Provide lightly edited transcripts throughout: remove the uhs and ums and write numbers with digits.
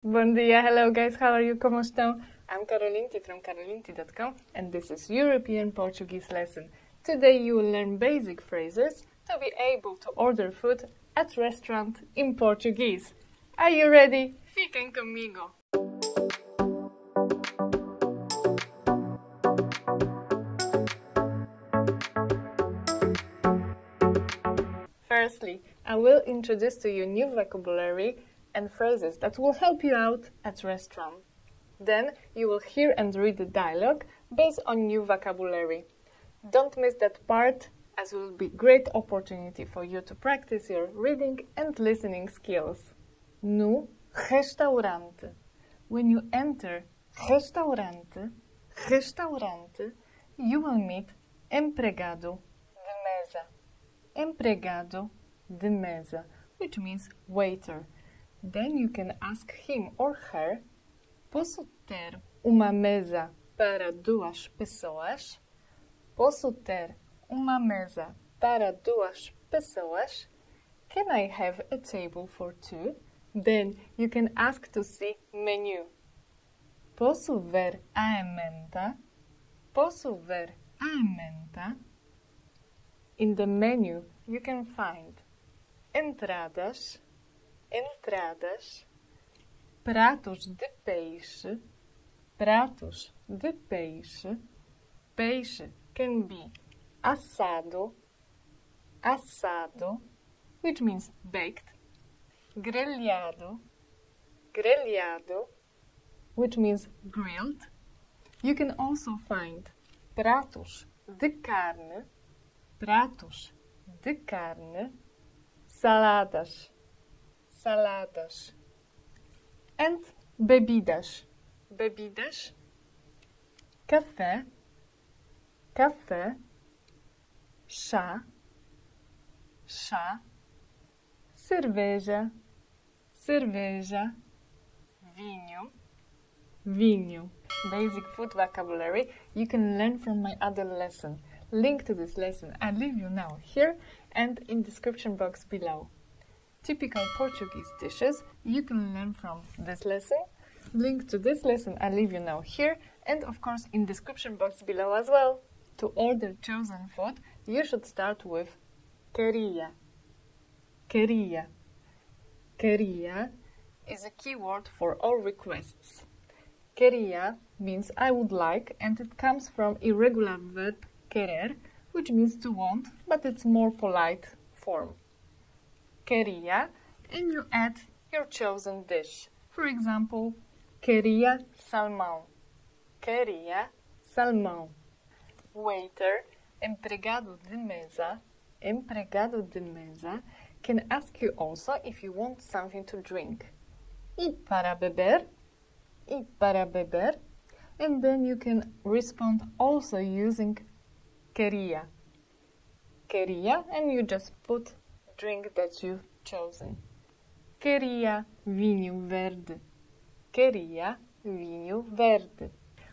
Bom dia, hello guys, how are you? ¿Cómo estão? I'm Karolinti from karolinti.com and this is European Portuguese lesson. Today you will learn basic phrases to be able to order food at restaurant in Portuguese. Are you ready? Fiquem comigo! Firstly, I will introduce to you new vocabulary and phrases that will help you out at restaurant. Then you will hear and read the dialogue based on new vocabulary. Don't miss that part, as it will be great opportunity for you to practice your reading and listening skills. No restaurante. When you enter restaurante, you will meet empregado de mesa. Empregado de mesa, which means waiter. Then you can ask him or her, posso ter uma mesa para duas pessoas? Posso ter uma mesa para duas pessoas? Can I have a table for two? Then you can ask to see menu. Posso ver a emenda? Posso ver a emenda? In the menu you can find entradas, pratos de peixe, peixe can be assado, which means baked, grelhado, which means grilled. You can also find pratos de carne, saladas, and bebidas, café, chá, cerveja, vinho. Basic food vocabulary you can learn from my other lesson. Link to this lesson I leave you now here and in description box below. Typical Portuguese dishes you can learn from this lesson. Link to this lesson I leave you now here and of course in description box below as well. To order chosen food you should start with queria. Queria is a keyword for all requests. Queria means I would like and it comes from irregular verb querer, which means to want, but it's more polite form. Queria, and you add your chosen dish. For example, queria salmão. Waiter, empregado de mesa, can ask you also if you want something to drink. E para beber? And then you can respond also using queria, and you just put drink that you've chosen. Queria vinho verde.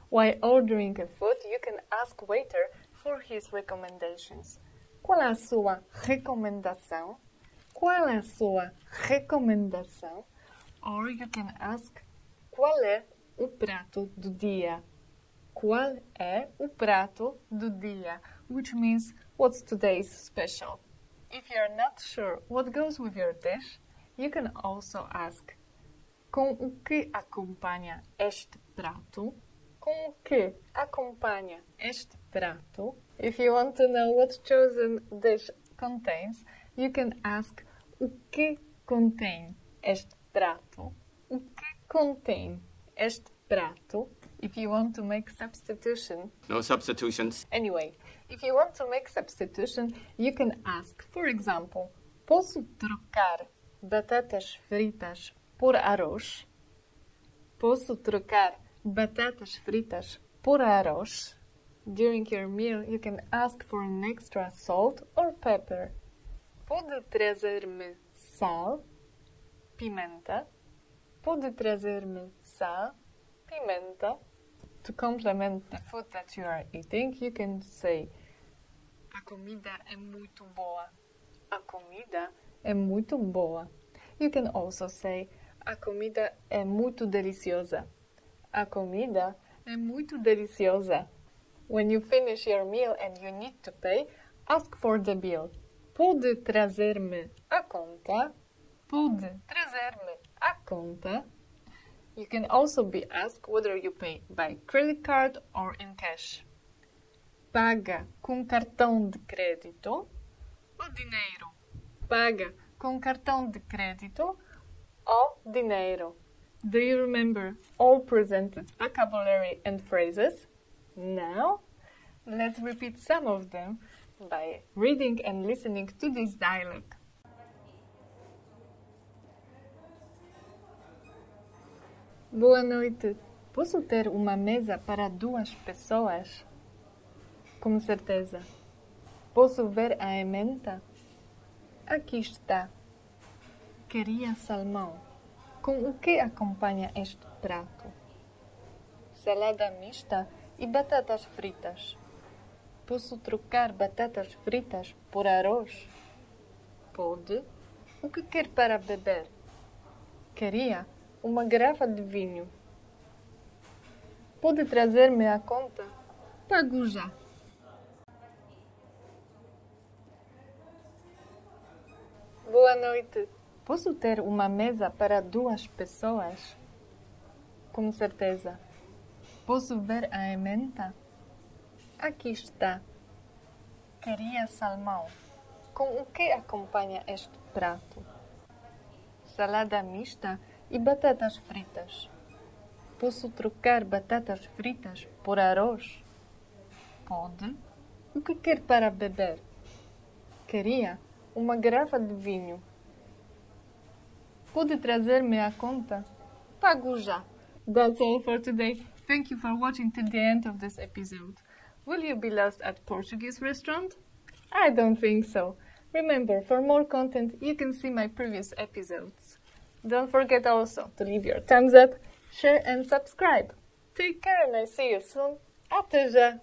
While ordering a food, you can ask waiter for his recommendations. Qual é a sua recomendação? Or you can ask, qual é o prato do dia? Qual é o prato do dia? Which means, what's today's special? If you're not sure what goes with your dish, you can also ask, com o que acompanha este prato? Com o que acompanha este prato? If you want to know what chosen dish contains, you can ask, o que contém este prato? O que contém este prato? If you want to make substitution... No substitutions. Anyway, if you want to make substitution, you can ask, for example, posso trocar batatas fritas por arroz? Posso trocar batatas fritas por arroz? During your meal, you can ask for an extra salt or pepper. Pode trazer-me sal, pimenta? Pode trazer-me sal, pimenta? To complement the food that you are eating, you can say, a comida é muito boa. A comida é muito boa. You can also say, A comida é muito deliciosa. A comida é muito deliciosa. When you finish your meal and you need to pay, ask for the bill. Pode trazer-me a conta? Pode trazer-me a conta? You can also be asked whether you pay by credit card or in cash. Paga com cartão de crédito ou dinheiro? Paga com cartão de crédito ou dinheiro? Do you remember all presented vocabulary and phrases? Now, let's repeat some of them by reading and listening to this dialogue. Boa noite. Posso ter uma mesa para 2 pessoas? Com certeza. Posso ver a emenda? Aqui está. Queria salmão. Com o que acompanha este prato? Salada mista e batatas fritas. Posso trocar batatas fritas por arroz? Pode. O que quer para beber? Queria uma garrafa de vinho. Pode trazer-me a conta? Pago já. Boa noite. Posso ter uma mesa para 2 pessoas? Com certeza. Posso ver a emenda? Aqui está. Queria salmão. Com o que acompanha este prato? Salada mista e batatas fritas. Posso trocar batatas fritas por arroz? Pode. O que quer para beber? Queria uma garrafa de vinho. Pode trazer-me a conta? Pago já. That's all for today. Thank you for watching till the end of this episode. Will you be lost at Portuguese restaurant? I don't think so. Remember, for more content, you can see my previous episodes. Don't forget also to leave your thumbs up, share and subscribe. Take care and I see you soon. Até já!